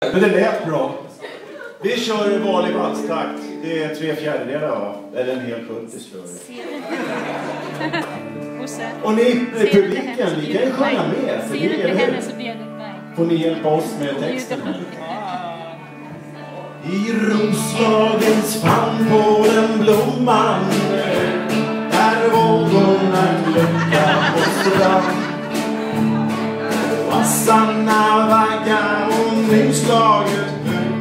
Men det lät bra. Vi kör vanlig valstakt. Det är 3/4 va? Eller en hel 70 slår vi. Och ni i publiken, ni kan ju sjunga med. Ser du inte henne så blir det mig. Får ni hjälpa oss med texten? I Roslagens famn på den blomman, där vågorna glöckar på strand. Vassarna vaggar och nyslaget hög,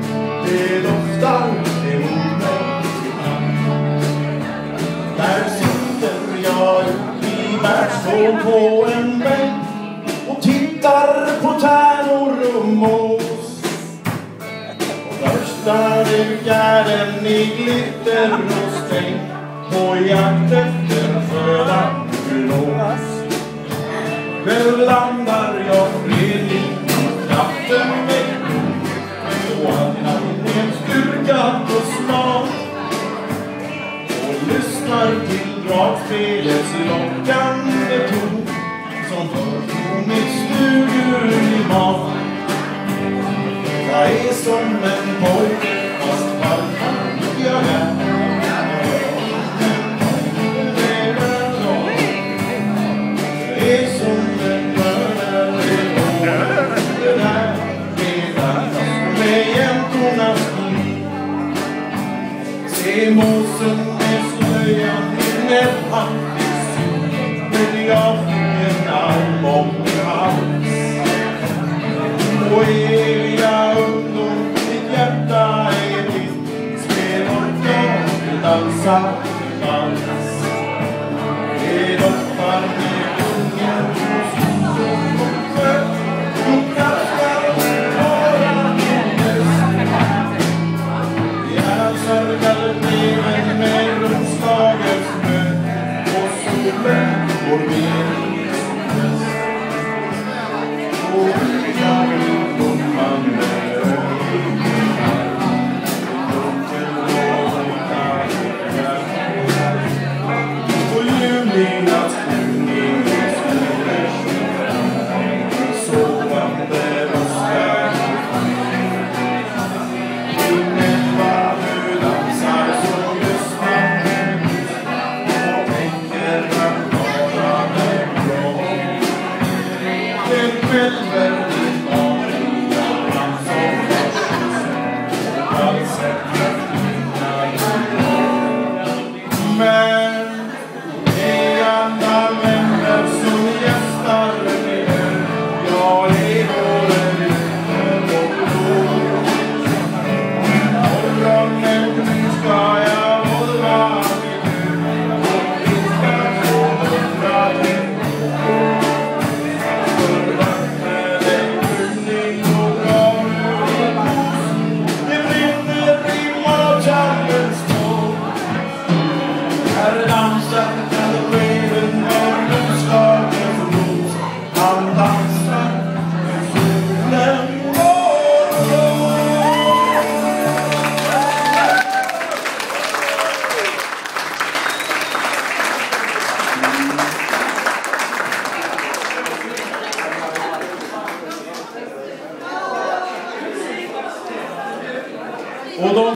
det doftar emot mig. Där sitter jag i bärstål på en bänk och tittar på tärnor och mås. Första rygaren i glitter och stänk på jakt efter föda blås. Själv landar jag fredlig och kraften väck och andningen styrka och smak och lyssnar till dragspelets lockande ton som hör på mitt stugklimat. Jag är som en pojke fast varför jag är. Jag är som en mördare det där redan med jäntornas liv. Se måsen med slöjan i näbban, men jag fick en arm om min hals. Och eviga ungdom, ditt hjärta är ditt, spel och jag vill dansa.